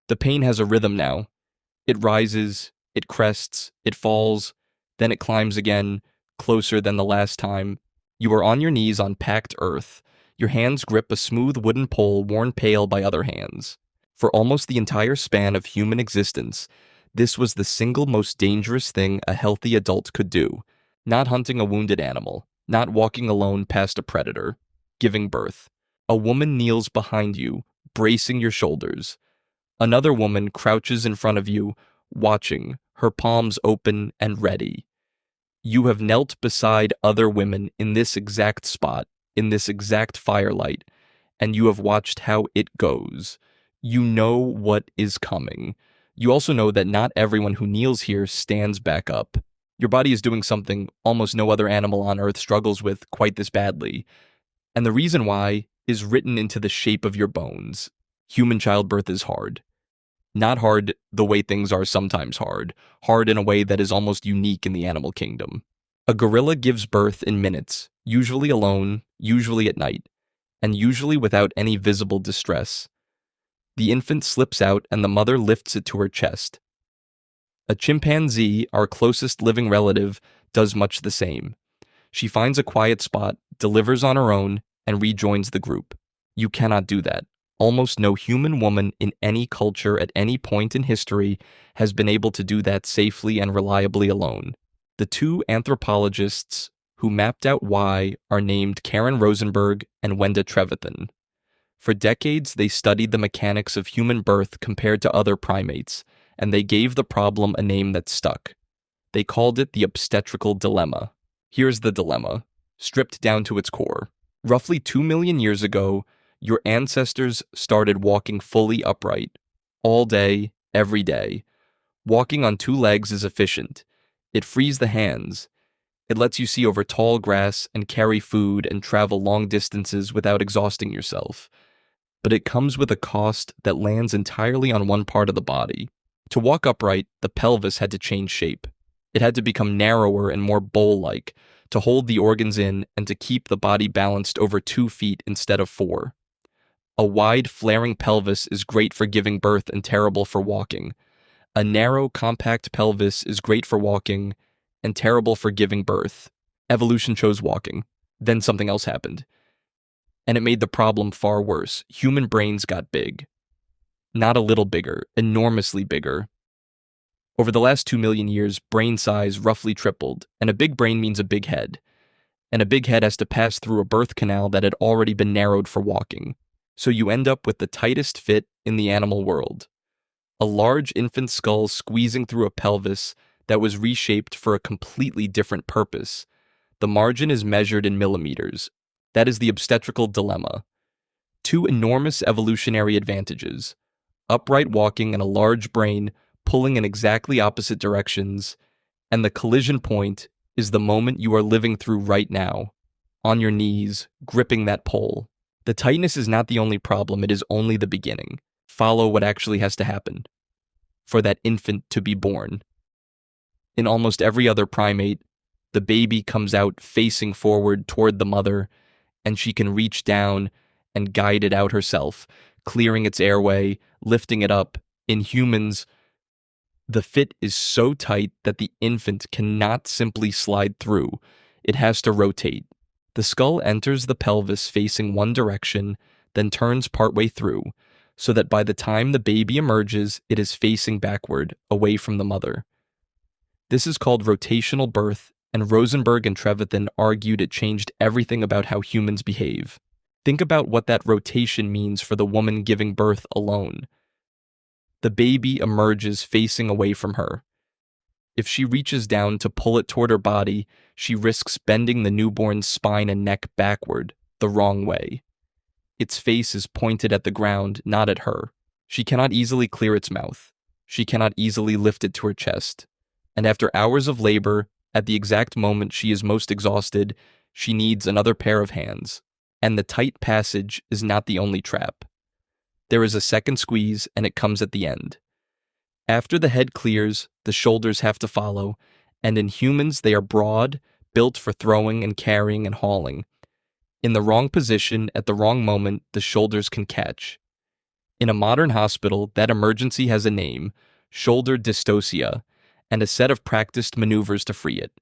The pain has a rhythm now. It rises, it crests, it falls, then it climbs again, closer than the last time. You are on your knees on packed earth. Your hands grip a smooth wooden pole worn pale by other hands. For almost the entire span of human existence, this was the single most dangerous thing a healthy adult could do. Not hunting a wounded animal, not walking alone past a predator. Giving birth. A woman kneels behind you, bracing your shoulders. Another woman crouches in front of you, watching, her palms open and ready. You have knelt beside other women in this exact spot, in this exact firelight, and you have watched how it goes. You know what is coming. You also know that not everyone who kneels here stands back up. Your body is doing something almost no other animal on Earth struggles with quite this badly. And the reason why is written into the shape of your bones. Human childbirth is hard. Not hard the way things are sometimes hard. Hard in a way that is almost unique in the animal kingdom. A gorilla gives birth in minutes, usually alone, usually at night, and usually without any visible distress. The infant slips out and the mother lifts it to her chest. A chimpanzee, our closest living relative, does much the same. She finds a quiet spot, delivers on her own, and rejoins the group. You cannot do that. Almost no human woman in any culture at any point in history has been able to do that safely and reliably alone. The two anthropologists who mapped out why are named Karen Rosenberg and Wenda Trevathan. For decades, they studied the mechanics of human birth compared to other primates, and they gave the problem a name that stuck. They called it the obstetrical dilemma. Here's the dilemma, stripped down to its core. Roughly 2 million years ago, your ancestors started walking fully upright, all day, every day. Walking on 2 legs is efficient. It frees the hands. It lets you see over tall grass and carry food and travel long distances without exhausting yourself. But it comes with a cost that lands entirely on one part of the body. To walk upright, the pelvis had to change shape. It had to become narrower and more bowl-like, to hold the organs in and to keep the body balanced over 2 feet instead of 4. A wide, flaring pelvis is great for giving birth and terrible for walking. A narrow, compact pelvis is great for walking and terrible for giving birth. Evolution chose walking. Then something else happened. And it made the problem far worse. Human brains got big. Not a little bigger, enormously bigger. Over the last 2 million years, brain size roughly tripled, and a big brain means a big head. And a big head has to pass through a birth canal that had already been narrowed for walking. So you end up with the tightest fit in the animal world. A large infant skull squeezing through a pelvis that was reshaped for a completely different purpose. The margin is measured in millimeters. That is the obstetrical dilemma. 2 enormous evolutionary advantages. Upright walking and a large brain pulling in exactly opposite directions, and the collision point is the moment you are living through right now, on your knees, gripping that pole. The tightness is not the only problem, it is only the beginning. Follow what actually has to happen for that infant to be born. In almost every other primate, the baby comes out facing forward toward the mother, and she can reach down and guide it out herself, clearing its airway, lifting it up. In humans, the fit is so tight that the infant cannot simply slide through. It has to rotate. The skull enters the pelvis facing one direction, then turns partway through, so that by the time the baby emerges, it is facing backward, away from the mother. This is called rotational birth, and Rosenberg and Trevathan argued it changed everything about how humans behave. Think about what that rotation means for the woman giving birth alone. The baby emerges facing away from her. If she reaches down to pull it toward her body, she risks bending the newborn's spine and neck backward, the wrong way. Its face is pointed at the ground, not at her. She cannot easily clear its mouth. She cannot easily lift it to her chest. And after hours of labor, at the exact moment she is most exhausted, she needs another pair of hands. And the tight passage is not the only trap. There is a second squeeze, and it comes at the end. After the head clears, the shoulders have to follow, and in humans they are broad, built for throwing and carrying and hauling. In the wrong position, at the wrong moment, the shoulders can catch. In a modern hospital, that emergency has a name, shoulder dystocia, and a set of practiced maneuvers to free it.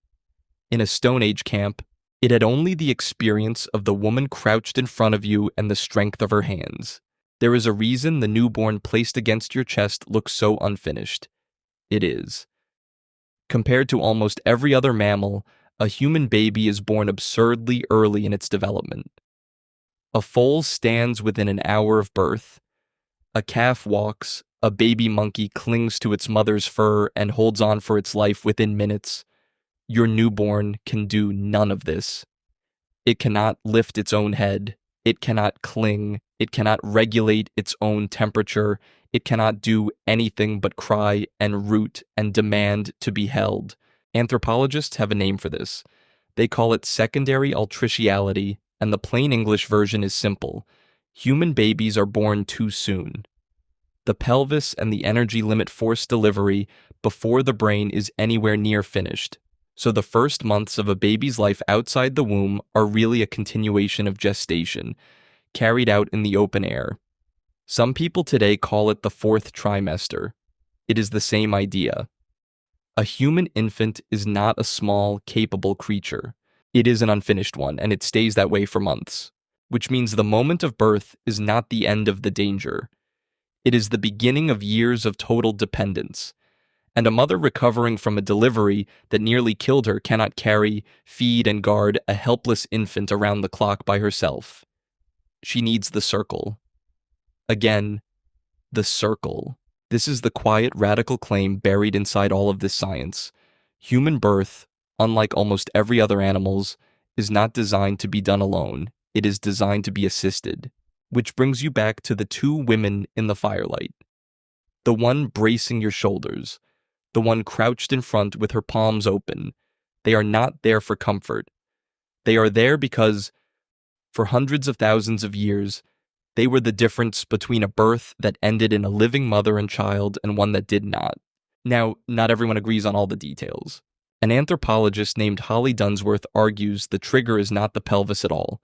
In a Stone Age camp, it had only the experience of the woman crouched in front of you and the strength of her hands. There is a reason the newborn placed against your chest looks so unfinished. It is. Compared to almost every other mammal, a human baby is born absurdly early in its development. A foal stands within an hour of birth. A calf walks, a baby monkey clings to its mother's fur and holds on for its life within minutes. Your newborn can do none of this. It cannot lift its own head. It cannot cling. It cannot regulate its own temperature. It cannot do anything but cry and root and demand to be held. Anthropologists have a name for this. They call it secondary altriciality, and the plain English version is simple. Human babies are born too soon. The pelvis and the energy limit forced delivery before the brain is anywhere near finished. So the first months of a baby's life outside the womb are really a continuation of gestation, carried out in the open air. Some people today call it the fourth trimester. It is the same idea. A human infant is not a small, capable creature. It is an unfinished one, and it stays that way for months, which means the moment of birth is not the end of the danger. It is the beginning of years of total dependence. And a mother recovering from a delivery that nearly killed her cannot carry, feed, and guard a helpless infant around the clock by herself. She needs the circle. Again, the circle. This is the quiet, radical claim buried inside all of this science. Human birth, unlike almost every other animal's, is not designed to be done alone. It is designed to be assisted. Which brings you back to the two women in the firelight. The one bracing your shoulders. The one crouched in front with her palms open. They are not there for comfort. They are there because, for hundreds of thousands of years, they were the difference between a birth that ended in a living mother and child and one that did not. Now, not everyone agrees on all the details. An anthropologist named Holly Dunsworth argues the trigger is not the pelvis at all.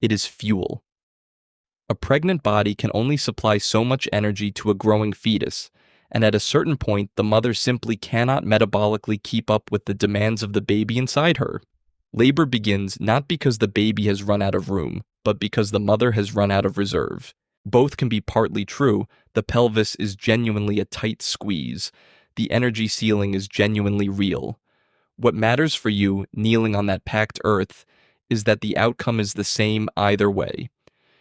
It is fuel. A pregnant body can only supply so much energy to a growing fetus, and at a certain point, the mother simply cannot metabolically keep up with the demands of the baby inside her. Labor begins not because the baby has run out of room, but because the mother has run out of reserve. Both can be partly true. The pelvis is genuinely a tight squeeze. The energy ceiling is genuinely real. What matters for you, kneeling on that packed earth, is that the outcome is the same either way.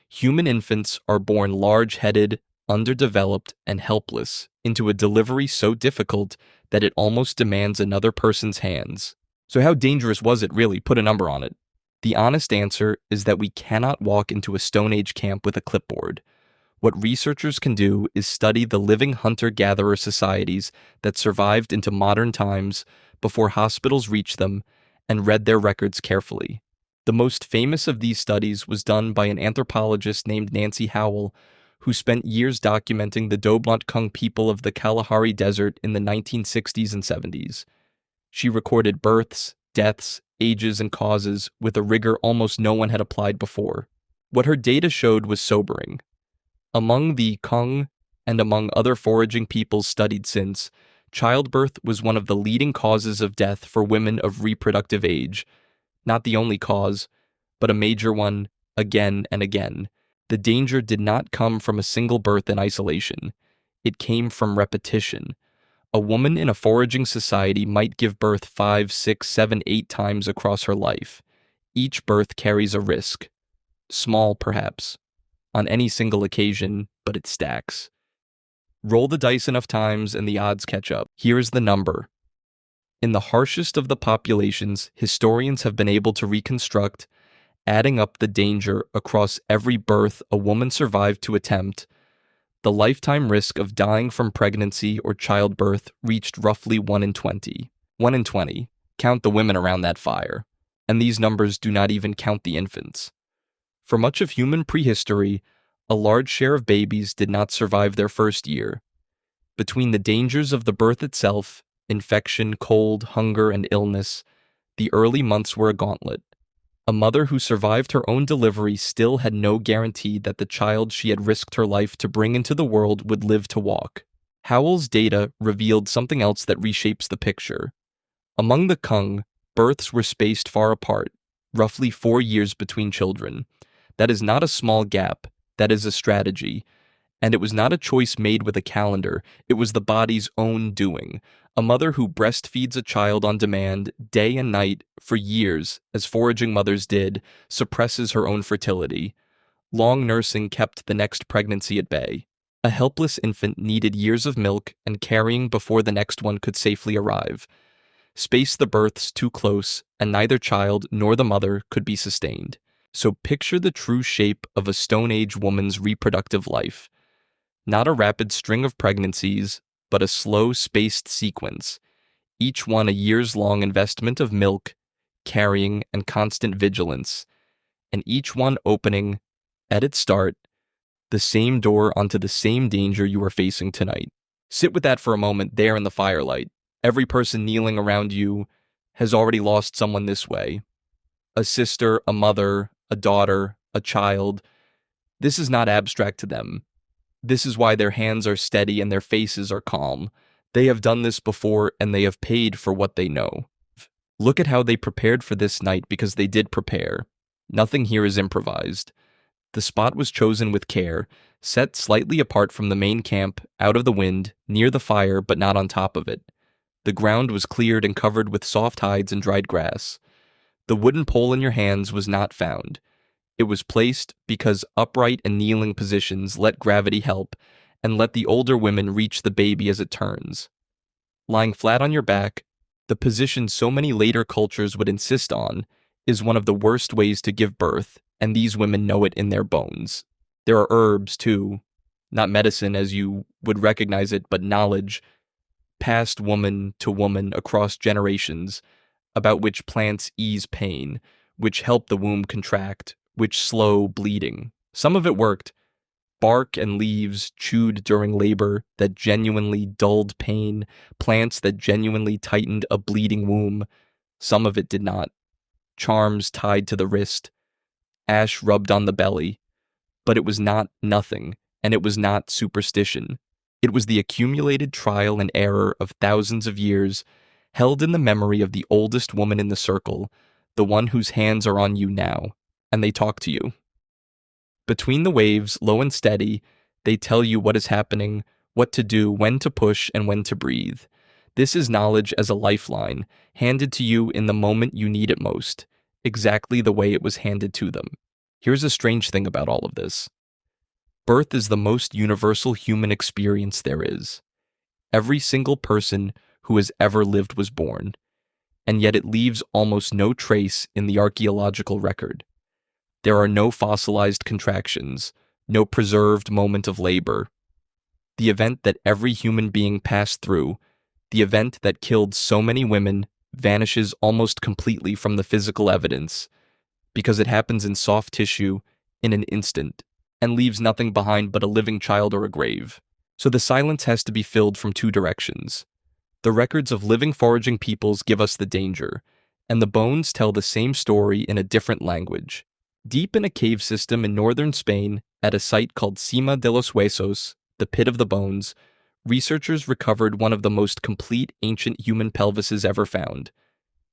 Human infants are born large-headed, underdeveloped, and helpless into a delivery so difficult that it almost demands another person's hands. So how dangerous was it really? Put a number on it. The honest answer is that we cannot walk into a Stone Age camp with a clipboard. What researchers can do is study the living hunter-gatherer societies that survived into modern times before hospitals reached them and read their records carefully. The most famous of these studies was done by an anthropologist named Nancy Howell, who spent years documenting the Doblotkung people of the Kalahari Desert in the 1960s and 70s. She recorded births, deaths, ages, and causes with a rigor almost no one had applied before. What her data showed was sobering. Among the Kung, and among other foraging peoples studied since, childbirth was one of the leading causes of death for women of reproductive age. Not the only cause, but a major one, again and again. The danger did not come from a single birth in isolation. It came from repetition. A woman in a foraging society might give birth 5, 6, 7, 8 times across her life. Each birth carries a risk. Small, perhaps, on any single occasion, but it stacks. Roll the dice enough times and the odds catch up. Here is the number. In the harshest of the populations, historians have been able to reconstruct, adding up the danger across every birth a woman survived to attempt, the lifetime risk of dying from pregnancy or childbirth reached roughly 1 in 20. 1 in 20. Count the women around that fire. And these numbers do not even count the infants. For much of human prehistory, a large share of babies did not survive their first year. Between the dangers of the birth itself, infection, cold, hunger, and illness, the early months were a gauntlet. A mother who survived her own delivery still had no guarantee that the child she had risked her life to bring into the world would live to walk. Howell's data revealed something else that reshapes the picture. Among the Kung, births were spaced far apart, roughly 4 years between children. That is not a small gap, that is a strategy. And it was not a choice made with a calendar, it was the body's own doing. A mother who breastfeeds a child on demand, day and night, for years, as foraging mothers did, suppresses her own fertility. Long nursing kept the next pregnancy at bay. A helpless infant needed years of milk and carrying before the next one could safely arrive. Space the births too close, and neither child nor the mother could be sustained. So picture the true shape of a Stone Age woman's reproductive life. Not a rapid string of pregnancies, but a slow, spaced sequence, each one a years-long investment of milk, carrying, and constant vigilance, and each one opening, at its start, the same door onto the same danger you are facing tonight. Sit with that for a moment there in the firelight. Every person kneeling around you has already lost someone this way. A sister, a mother, a daughter, a child. This is not abstract to them. This is why their hands are steady and their faces are calm. They have done this before and they have paid for what they know. Look at how they prepared for this night because they did prepare. Nothing here is improvised. The spot was chosen with care, set slightly apart from the main camp, out of the wind, near the fire but not on top of it. The ground was cleared and covered with soft hides and dried grass. The wooden pole in your hands was not found. It was placed because upright and kneeling positions let gravity help and let the older women reach the baby as it turns. Lying flat on your back, the position so many later cultures would insist on, is one of the worst ways to give birth, and these women know it in their bones. There are herbs, too, not medicine as you would recognize it, but knowledge, passed woman to woman across generations, about which plants ease pain, which help the womb contract, which slow bleeding. Some of it worked. Bark and leaves chewed during labor that genuinely dulled pain, plants that genuinely tightened a bleeding womb. Some of it did not. Charms tied to the wrist, ash rubbed on the belly. But it was not nothing, and it was not superstition. It was the accumulated trial and error of thousands of years, held in the memory of the oldest woman in the circle, the one whose hands are on you now, and they talk to you. Between the waves, low and steady, they tell you what is happening, what to do, when to push, and when to breathe. This is knowledge as a lifeline, handed to you in the moment you need it most, exactly the way it was handed to them. Here's a strange thing about all of this. Birth is the most universal human experience there is. Every single person who has ever lived was born, and yet it leaves almost no trace in the archaeological record. There are no fossilized contractions, no preserved moment of labor. The event that every human being passed through, the event that killed so many women, vanishes almost completely from the physical evidence, because it happens in soft tissue in an instant, and leaves nothing behind but a living child or a grave. So the silence has to be filled from two directions. The records of living foraging peoples give us the danger, and the bones tell the same story in a different language. Deep in a cave system in northern Spain, at a site called Cima de los Huesos, the Pit of the Bones, researchers recovered one of the most complete ancient human pelvises ever found.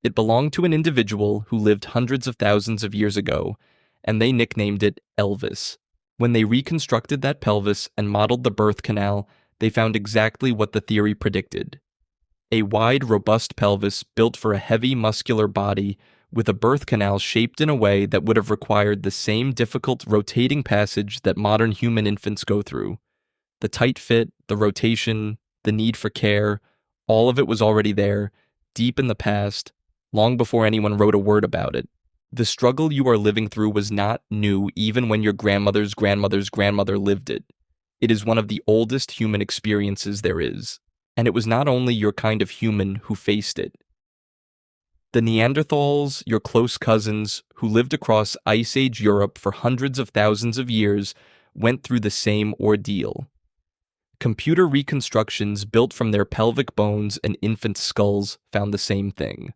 It belonged to an individual who lived hundreds of thousands of years ago, and they nicknamed it Elvis. When they reconstructed that pelvis and modeled the birth canal, they found exactly what the theory predicted. A wide, robust pelvis built for a heavy, muscular body with a birth canal shaped in a way that would have required the same difficult rotating passage that modern human infants go through. The tight fit, the rotation, the need for care, all of it was already there, deep in the past, long before anyone wrote a word about it. The struggle you are living through was not new even when your grandmother's grandmother's grandmother lived it. It is one of the oldest human experiences there is, and it was not only your kind of human who faced it. The Neanderthals, your close cousins, who lived across Ice Age Europe for hundreds of thousands of years, went through the same ordeal. Computer reconstructions built from their pelvic bones and infant skulls found the same thing.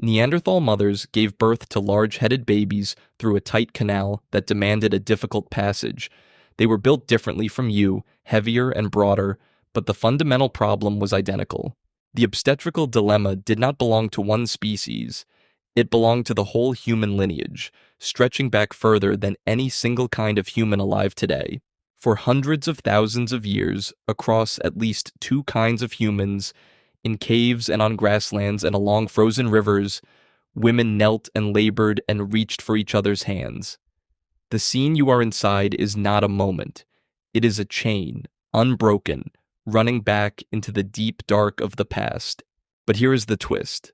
Neanderthal mothers gave birth to large-headed babies through a tight canal that demanded a difficult passage. They were built differently from you, heavier and broader, but the fundamental problem was identical. The obstetrical dilemma did not belong to one species. It belonged to the whole human lineage, stretching back further than any single kind of human alive today. For hundreds of thousands of years, across at least two kinds of humans, in caves and on grasslands and along frozen rivers, women knelt and labored and reached for each other's hands. The scene you are inside is not a moment. It is a chain, unbroken, running back into the deep dark of the past. But here is the twist.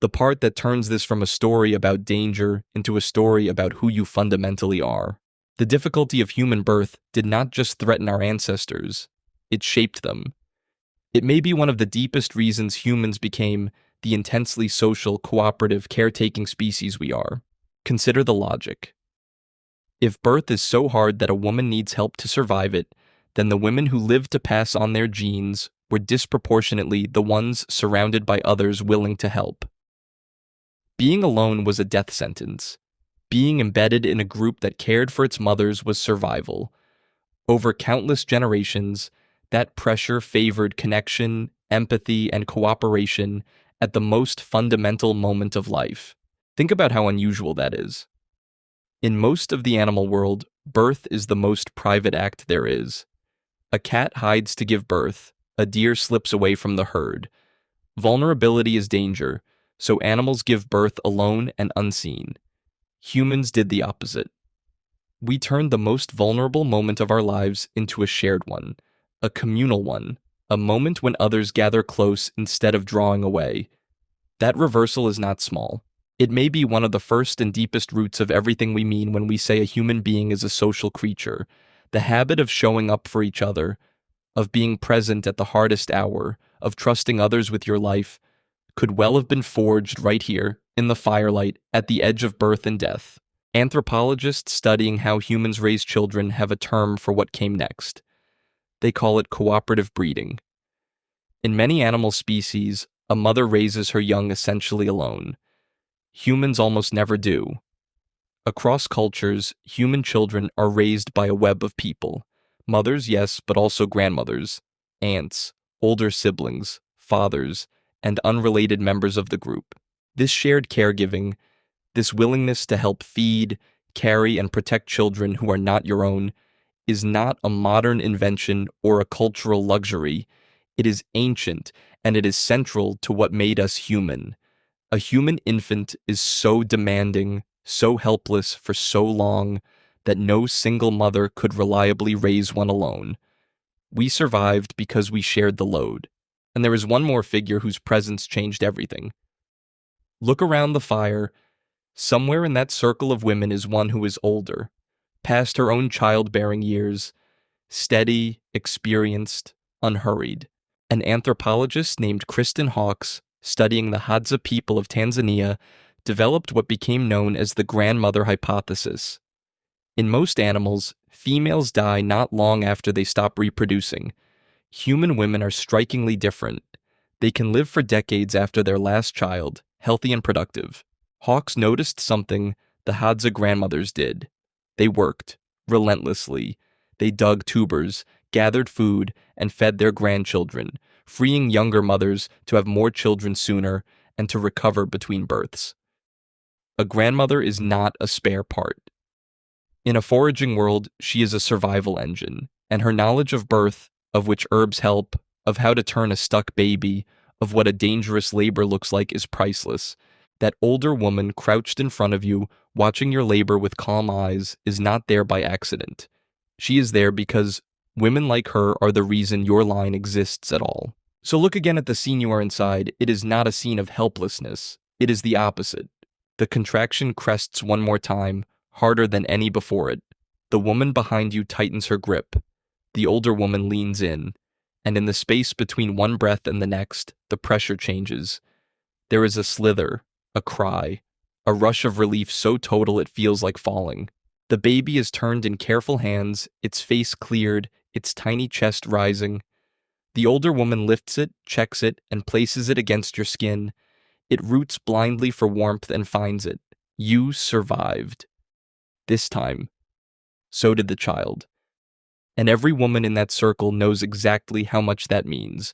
The part that turns this from a story about danger into a story about who you fundamentally are. The difficulty of human birth did not just threaten our ancestors, it shaped them. It may be one of the deepest reasons humans became the intensely social, cooperative, caretaking species we are. Consider the logic. If birth is so hard that a woman needs help to survive it, then the women who lived to pass on their genes were disproportionately the ones surrounded by others willing to help. Being alone was a death sentence. Being embedded in a group that cared for its mothers was survival. Over countless generations, that pressure favored connection, empathy, and cooperation at the most fundamental moment of life. Think about how unusual that is. In most of the animal world, birth is the most private act there is. A cat hides to give birth, a deer slips away from the herd. Vulnerability is danger, so animals give birth alone and unseen. Humans did the opposite. We turned the most vulnerable moment of our lives into a shared one, a communal one, a moment when others gather close instead of drawing away. That reversal is not small. It may be one of the first and deepest roots of everything we mean when we say a human being is a social creature. The habit of showing up for each other, of being present at the hardest hour, of trusting others with your life, could well have been forged right here, in the firelight, at the edge of birth and death. Anthropologists studying how humans raise children have a term for what came next. They call it cooperative breeding. In many animal species, a mother raises her young essentially alone. Humans almost never do. Across cultures, human children are raised by a web of people. Mothers, yes, but also grandmothers, aunts, older siblings, fathers, and unrelated members of the group. This shared caregiving, this willingness to help feed, carry, and protect children who are not your own, is not a modern invention or a cultural luxury. It is ancient, and it is central to what made us human. A human infant is so demanding, so helpless for so long, that no single mother could reliably raise one alone. We survived because we shared the load. And there is one more figure whose presence changed everything. Look around the fire. Somewhere in that circle of women is one who is older, past her own childbearing years, steady, experienced, unhurried. An anthropologist named Kristen Hawkes, studying the Hadza people of Tanzania, developed what became known as the grandmother hypothesis. In most animals, females die not long after they stop reproducing. Human women are strikingly different. They can live for decades after their last child, healthy and productive. Hawkes noticed something the Hadza grandmothers did. They worked, relentlessly. They dug tubers, gathered food, and fed their grandchildren, freeing younger mothers to have more children sooner and to recover between births. A grandmother is not a spare part. In a foraging world, she is a survival engine, and her knowledge of birth, of which herbs help, of how to turn a stuck baby, of what a dangerous labor looks like is priceless. That older woman crouched in front of you, watching your labor with calm eyes, is not there by accident. She is there because women like her are the reason your line exists at all. So look again at the scene you are inside. It is not a scene of helplessness. It is the opposite. The contraction crests one more time, harder than any before it. The woman behind you tightens her grip. The older woman leans in, and in the space between one breath and the next, the pressure changes. There is a slither, a cry, a rush of relief so total it feels like falling. The baby is turned in careful hands, its face cleared, its tiny chest rising. The older woman lifts it, checks it, and places it against your skin. It roots blindly for warmth and finds it. You survived. This time. So did the child. And every woman in that circle knows exactly how much that means,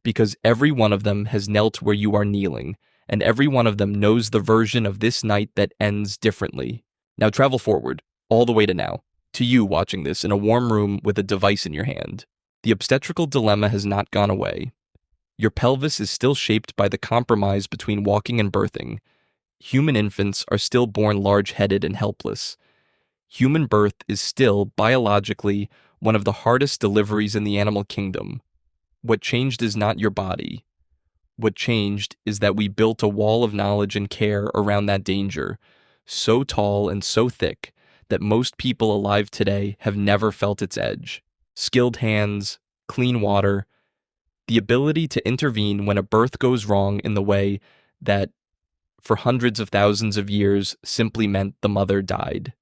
because every one of them has knelt where you are kneeling, and every one of them knows the version of this night that ends differently. Now travel forward, all the way to now, to you watching this in a warm room with a device in your hand. The obstetrical dilemma has not gone away. Your pelvis is still shaped by the compromise between walking and birthing. Human infants are still born large-headed and helpless. Human birth is still, biologically, one of the hardest deliveries in the animal kingdom. What changed is not your body. What changed is that we built a wall of knowledge and care around that danger, so tall and so thick that most people alive today have never felt its edge. Skilled hands, clean water, the ability to intervene when a birth goes wrong in the way that, for hundreds of thousands of years, simply meant the mother died.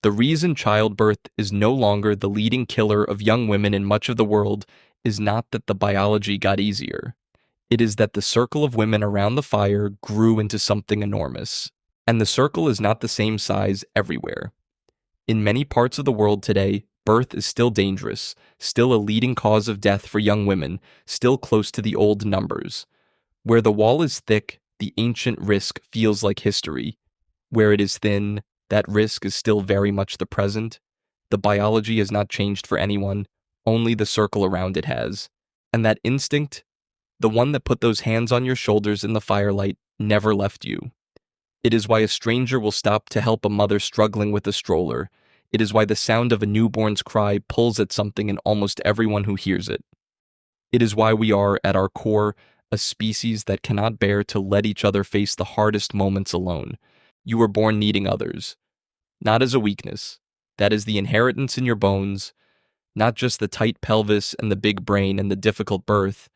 The reason childbirth is no longer the leading killer of young women in much of the world is not that the biology got easier. It is that the circle of women around the fire grew into something enormous. And the circle is not the same size everywhere. In many parts of the world today, birth is still dangerous, still a leading cause of death for young women, still close to the old numbers. Where the wall is thick, the ancient risk feels like history. Where it is thin, that risk is still very much the present. The biology has not changed for anyone, only the circle around it has. And that instinct, the one that put those hands on your shoulders in the firelight, never left you. It is why a stranger will stop to help a mother struggling with a stroller. It is why the sound of a newborn's cry pulls at something in almost everyone who hears it. It is why we are, at our core, a species that cannot bear to let each other face the hardest moments alone. You were born needing others. Not as a weakness. That is the inheritance in your bones. Not just the tight pelvis and the big brain and the difficult birth.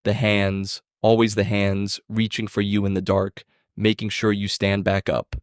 The hands, always the hands, reaching for you in the dark, making sure you stand back up.